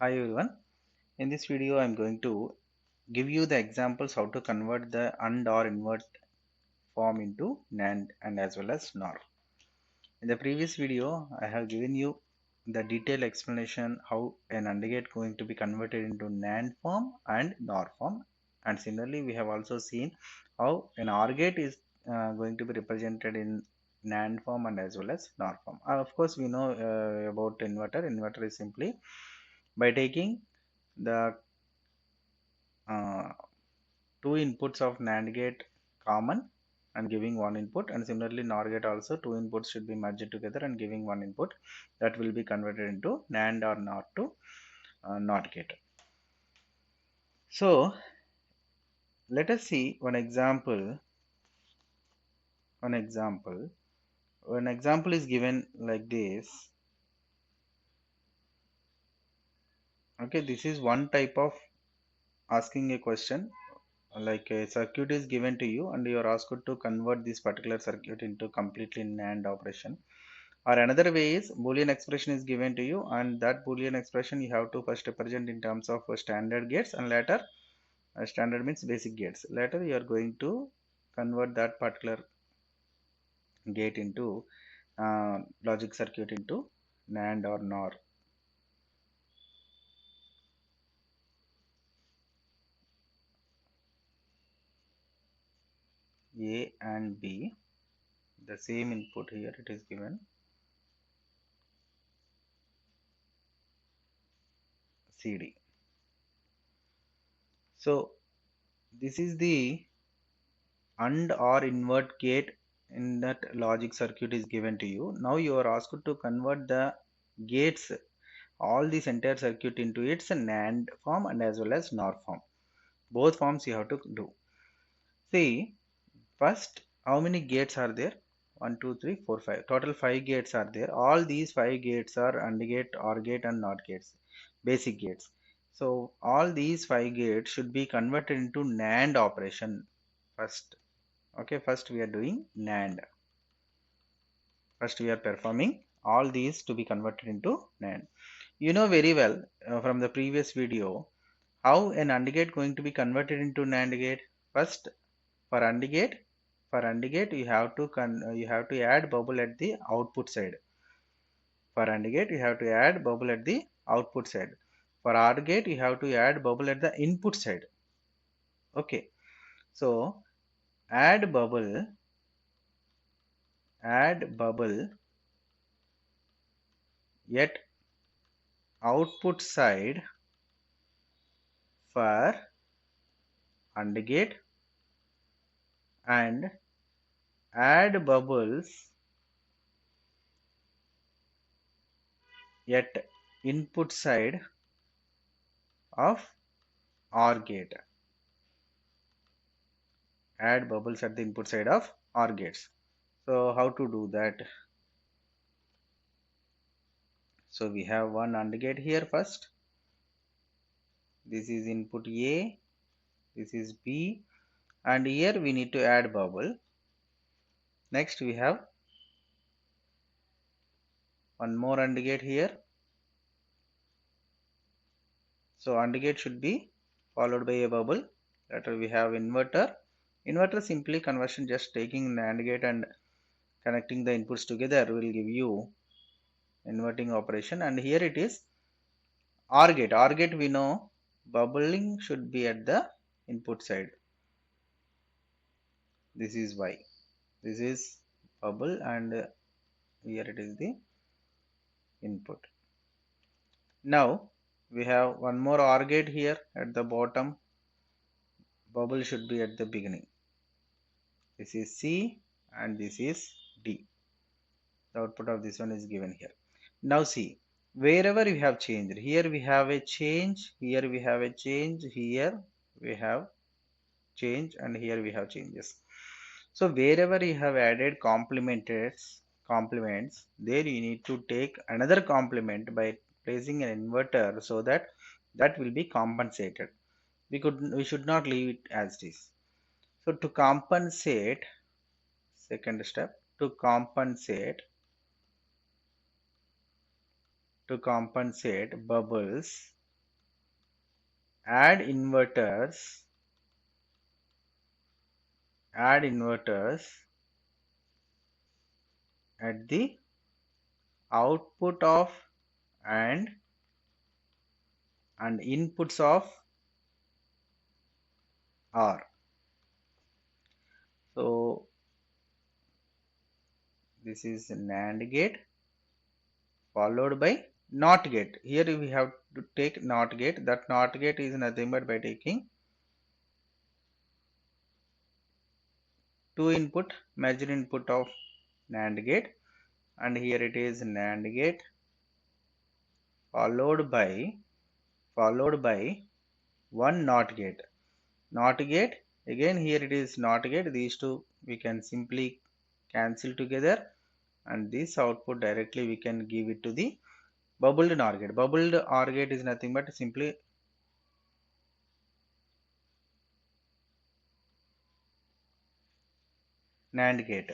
Hi everyone. In this video, I'm going to give you the examples how to convert the AND or invert form into NAND and as well as NOR. In the previous video, I have given you the detailed explanation how an AND gate going to be converted into NAND form and NOR form. And similarly, we have also seen how an OR gate is going to be represented in NAND form and as well as NOR form. Of course, we know about inverter. Inverter is simply by taking the uh, two inputs of NAND gate common and giving one input, and similarly NOR gate also two inputs should be merged together and giving one input, that will be converted into NAND or NOR to NOT gate. So let us see one example. An example is given like this. Okay, this is one type of asking a question, like a circuit is given to you and you are asked to convert this particular circuit into completely NAND operation. Or another way is Boolean expression is given to you, and that Boolean expression you have to first represent in terms of standard gates, and later standard means basic gates. Later you are going to convert that particular gate into logic circuit into NAND or NOR. A and B, the same input here it is given CD. So this is the AND or invert gate in that logic circuit is given to you. Now you are asked to convert the gates, all this entire circuit, into its NAND form and as well as NOR form. Both forms you have to do. See, first, how many gates are there? 1, 2, 3, 4, 5. Total 5 gates are there. All these 5 gates are AND gate, OR gate and NOT gates, basic gates. So all these 5 gates should be converted into NAND operation first. Okay, first we are doing NAND. First we are performing all these to be converted into NAND. You know very well from the previous video how an AND gate going to be converted into NAND gate. First, for AND gate, you have to add bubble at the output side. For AND gate, you have to add bubble at the output side. For OR gate, you have to add bubble at the input side. Okay, so add bubble at output side for AND gate, and add bubbles at input side of OR gate. Add bubbles at the input side of OR gates. So how to do that? So we have one AND gate here first. This is input A, this is B, and here we need to add bubble. Next we have one more AND gate here. So AND gate should be followed by a bubble. Later we have inverter. Inverter simply conversion, just taking the AND gate and connecting the inputs together will give you inverting operation. And here it is OR gate. OR gate we know bubbling should be at the input side. This is Y. This is bubble and here it is the input. Now we have one more OR gate here at the bottom. Bubble should be at the beginning. This is C and this is D. The output of this one is given here. Now see, wherever we have changed, here we have a change, here we have a change, here we have change, and here we have changes. So wherever you have added complements, there you need to take another complement by placing an inverter, so that will be compensated. We should not leave it as this. So to compensate, second step, to compensate bubbles add inverters add inverters at the output of and inputs of R. So this is NAND gate followed by NOT gate. Here we have to take NOT gate. That NOT gate is nothing but by taking two input major input of NAND gate, and here it is NAND gate followed by one NOT gate. NOT gate, again here it is NOT gate. These two we can simply cancel together, and this output directly we can give it to the bubbled NOR gate. Bubbled OR gate is nothing but simply NAND gate.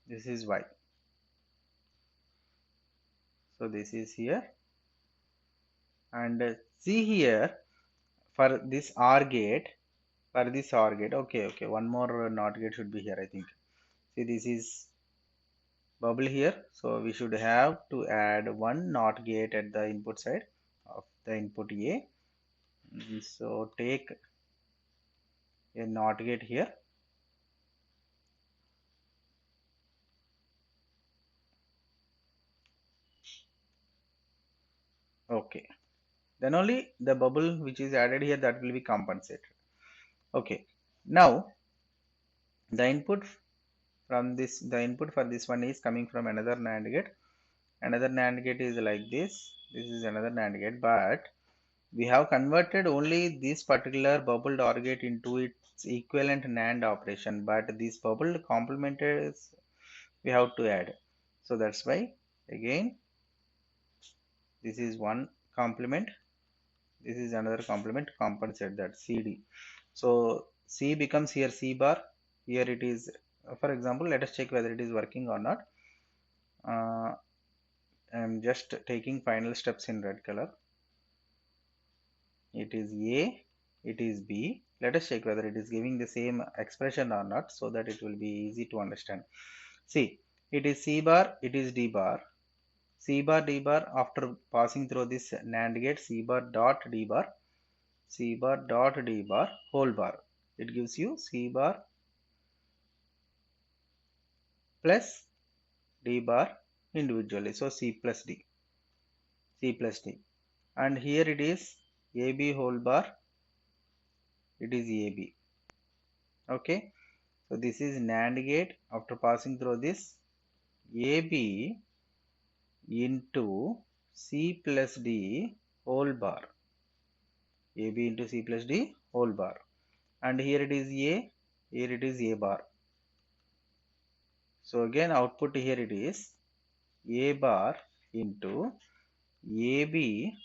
This is why. So this is here, and see here for this OR gate, okay, one more NOT gate should be here, I think. See, this is bubble here, so we should have to add one NOT gate at the input side of the input A. So take a NOT gate here. Okay, then only the bubble which is added here, that will be compensated. Okay, now the input for this one is coming from another NAND gate. Another NAND gate is like this. This is another NAND gate, but we have converted only this particular bubbled OR gate into its equivalent NAND operation, but this bubbled complementers we have to add. So that's why again this is one complement, this is another complement to compensate that CD. So C becomes here C bar. Here it is, for example, let us check whether it is working or not. I'm just taking final steps in red color. It is A, it is B. Let us check whether it is giving the same expression or not, so that it will be easy to understand. See, it is C bar, it is D bar. C bar D bar, after passing through this NAND gate, C bar dot D bar, C bar dot D bar whole bar. It gives you C bar plus D bar individually. So C plus D, C plus D. And here it is AB whole bar, it is AB. Okay. So this is NAND gate. After passing through this, AB into C plus D whole bar. AB into C plus D whole bar. And here it is A, here it is A bar. So again output here it is A bar into AB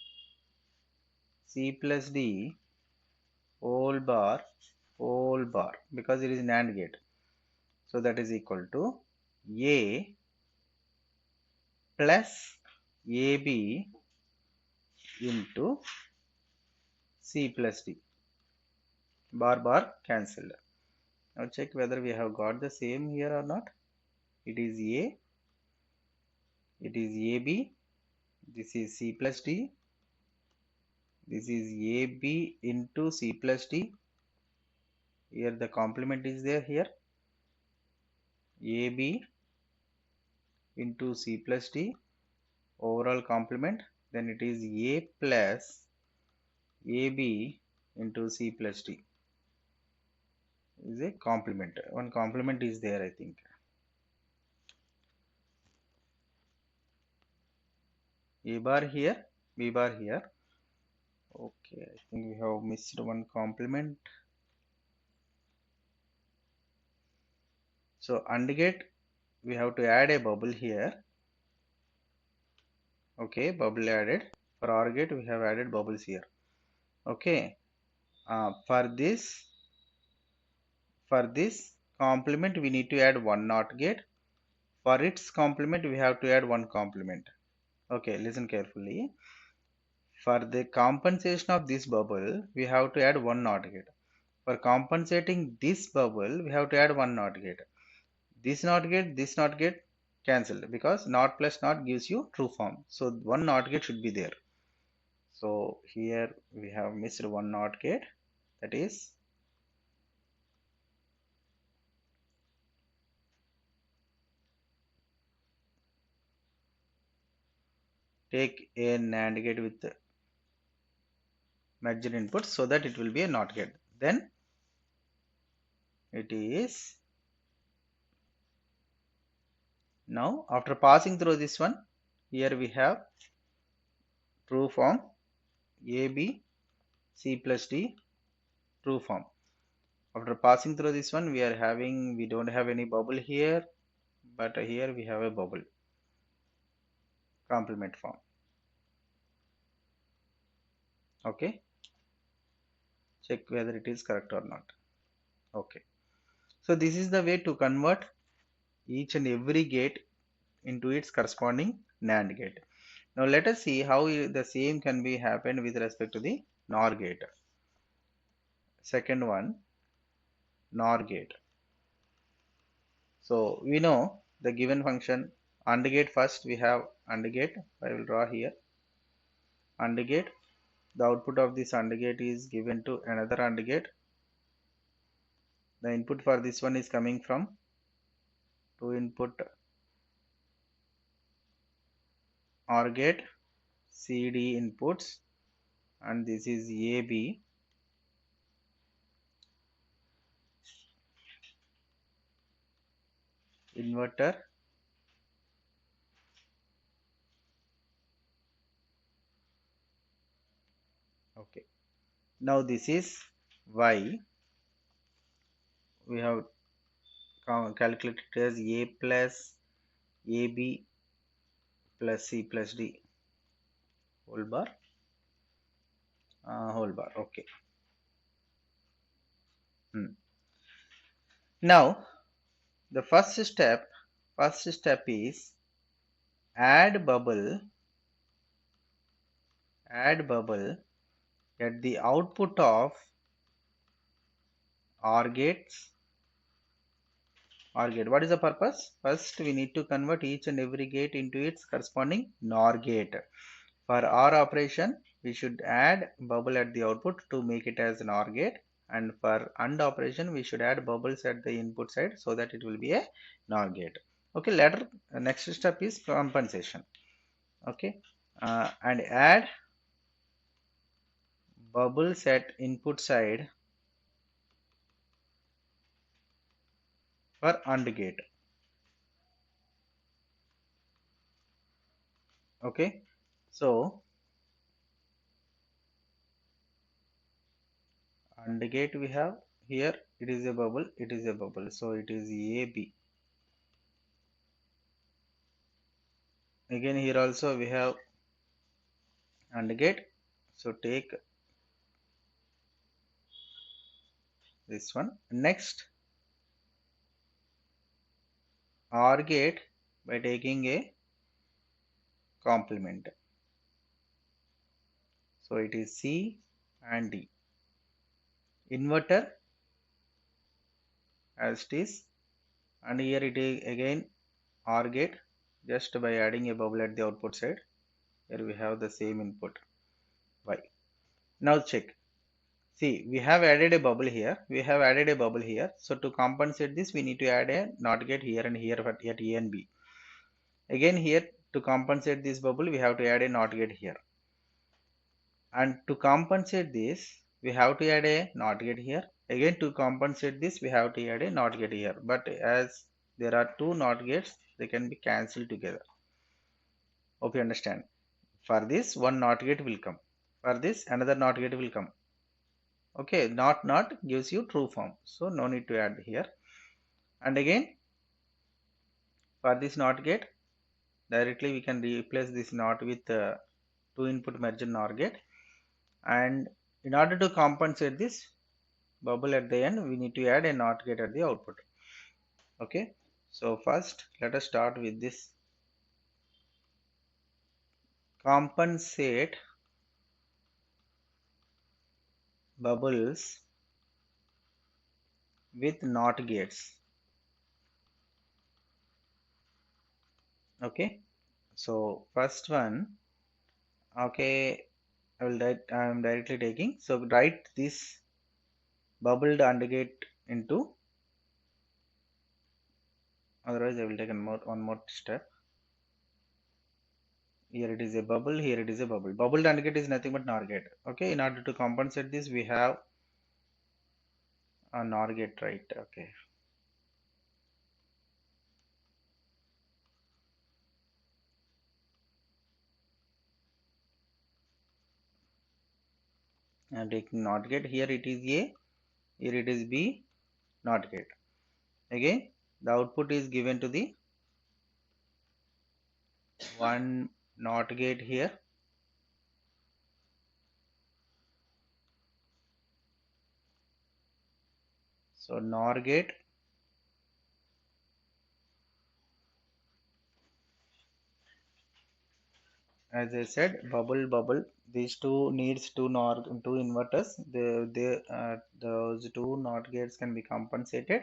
C plus D whole bar because it is NAND gate. So that is equal to A plus AB into C plus D. Bar cancelled. Now check whether we have got the same here or not. It is A, it is AB, this is C plus D, this is AB into C plus D. Here the complement is there here. AB into C plus D, overall complement. Then it is A plus AB into C plus D. Is a complement. One complement is there, I think. A bar here, B bar here. Okay, I think we have missed one complement. So AND gate, we have to add a bubble here. Okay, bubble added. For OR gate, we have added bubbles here. Okay, for this complement we need to add one NOT gate. For its complement we have to add one complement. Okay, listen carefully. For the compensation of this bubble we have to add one NOT gate. For compensating this bubble we have to add one NOT gate. This NOT gate cancelled because NOT plus NOT gives you true form. So one NOT gate should be there. So here we have missed one NOT gate, that is take a NAND gate with merged input so that it will be a NOT gate. Then it is now after passing through this one, here we have true form AB C plus D true form. After passing through this one we don't have any bubble here, but here we have a bubble complement form. Okay, check whether it is correct or not. Okay, so this is the way to convert each and every gate into its corresponding NAND gate. Now let us see how the same can be happened with respect to the NOR gate. Second one, NOR gate. So we know the given function AND gate. First we have AND gate. I will draw here AND gate. The output of this AND gate is given to another AND gate. The input for this one is coming from two input OR gate, CD inputs, and this is AB. Inverter, okay. Now this is Y. We have calculated as A plus AB plus C plus D whole bar, okay. Now the first step is add bubble at the output of OR gates. OR gate, what is the purpose? First we need to convert each and every gate into its corresponding NOR gate. For OR operation we should add bubble at the output to make it as an OR gate, and for AND operation we should add bubbles at the input side so that it will be a NOR gate. Okay, later next step is compensation. Okay, and add bubbles at input side for AND gate. Okay, so AND gate we have here, it is a bubble, so it is AB. Again here also we have AND gate, so take this one. Next OR gate by taking a complement, so it is C and D. Inverter as it is, and here it is again OR gate, just by adding a bubble at the output side. Here we have the same input Y. Now check, see we have added a bubble here, so to compensate this we need to add a NOT gate here and here at A and B. Again here to compensate this bubble we have to add a NOT gate here, and to compensate this we have to add a NOT gate here. Again to compensate this we have to add a NOT gate here, but as there are two NOT gates they can be cancelled together. Hope you understand. For this one NOT gate will come, for this another NOT gate will come. Okay, not gives you true form, so no need to add here. And again for this NOT gate directly we can replace this NOT with two input merged NOR gate, and in order to compensate this bubble at the end we need to add a NOT gate at the output. Okay, so first let us start with this compensate bubbles with NOT gates. Okay, so first one, okay, I am directly taking, so write this bubbled AND gate into, otherwise I will take one more step. Here it is a bubble, here it is a bubble. Bubbled AND gate is nothing but NOR gate. Okay, in order to compensate this, we have a NOR gate, right? Okay, I am taking NOT gate. Here it is A, here it is B, NOT gate. Again, the output is given to the one NOT gate here. So NOR gate, as I said, bubble. These two needs two NOR two inverters. Those two NOT gates can be compensated.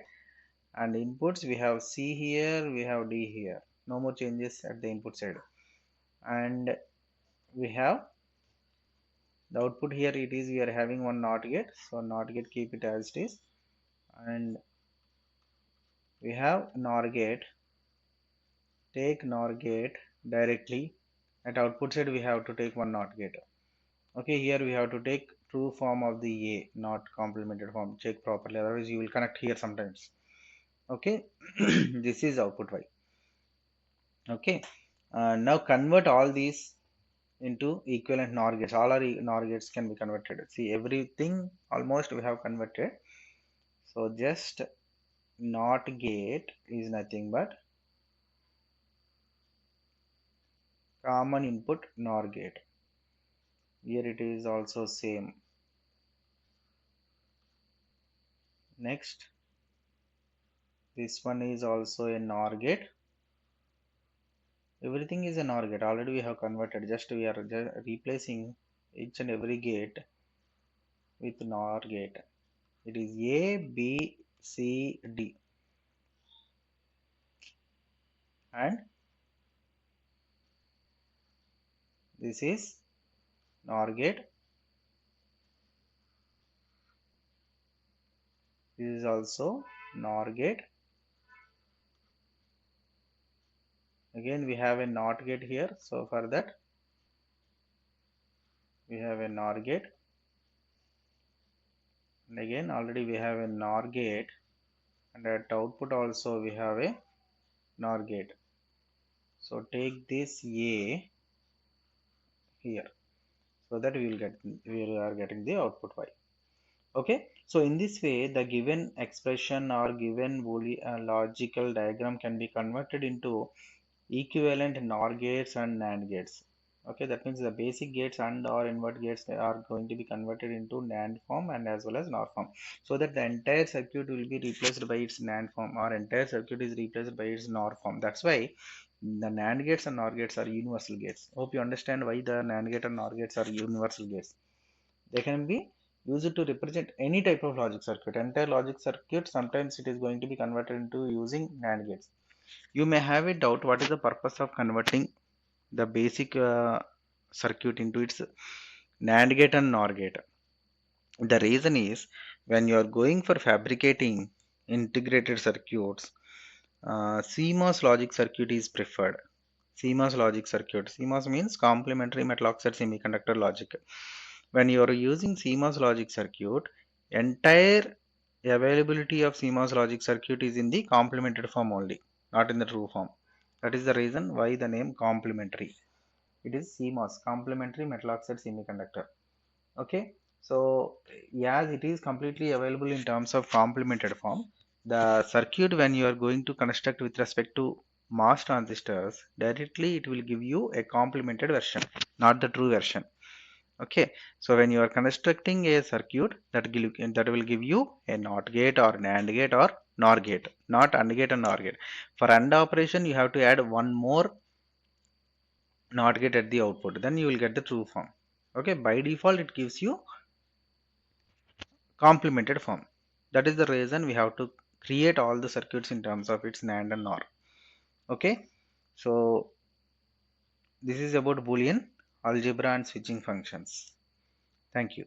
And inputs, we have C here, we have D here. No more changes at the input side. And we have the output here. It is we are having one NOT gate. So NOT gate, keep it as it is. And we have NOR gate. Take NOR gate directly. At output side, we have to take one NOT gate. Okay, here we have to take true form of the A, not complemented form. Check properly, otherwise you will connect here sometimes. Okay, this is output Y. Okay, now convert all these into equivalent NOR gates. All our NOR gates can be converted. See, everything almost we have converted. So just NOT gate is nothing but common input NOR gate. Here it is also same. Next, this one is also a NOR gate. Everything is a NOR gate. Already we have converted. Just we are just replacing each and every gate with NOR gate. It is A, B, C, D. And this is NOR gate. This is also NOR gate. Again we have a NOT gate here. So for that we have a NOR gate. And again already we have a NOR gate. And at output also we have a NOR gate. So take this A here, so that we are getting the output Y. Okay, so in this way the given expression or given logical diagram can be converted into equivalent NOR gates and NAND gates. Okay, that means the basic gates and or invert gates, they are going to be converted into NAND form and as well as NOR form, so that the entire circuit will be replaced by its NAND form, or entire circuit is replaced by its NOR form. That's why the NAND gates and NOR gates are universal gates. Hope you understand why the NAND gate and NOR gates are universal gates. They can be used to represent any type of logic circuit. Entire logic circuit, sometimes it is going to be converted into using NAND gates. You may have a doubt what is the purpose of converting the basic circuit into its NAND gate and NOR gate. The reason is, when you are going for fabricating integrated circuits, CMOS logic circuit is preferred. CMOS logic circuit. CMOS means complementary metal oxide semiconductor logic. When you are using CMOS logic circuit, entire availability of CMOS logic circuit is in the complemented form only, not in the true form. That is the reason why the name complementary. It is CMOS, complementary metal oxide semiconductor. Okay, so as it is completely available in terms of complemented form, the circuit when you are going to construct with respect to MOS transistors, directly it will give you a complemented version, not the true version. Okay, so when you are constructing a circuit, that will give you a NOT gate or NAND gate or NOR gate, not AND gate and NOR gate. For AND operation, you have to add one more NOT gate at the output. Then you will get the true form. Okay, by default, it gives you complemented form. That is the reason we have to create all the circuits in terms of its NAND and NOR. Okay, so this is about Boolean algebra and switching functions. Thank you.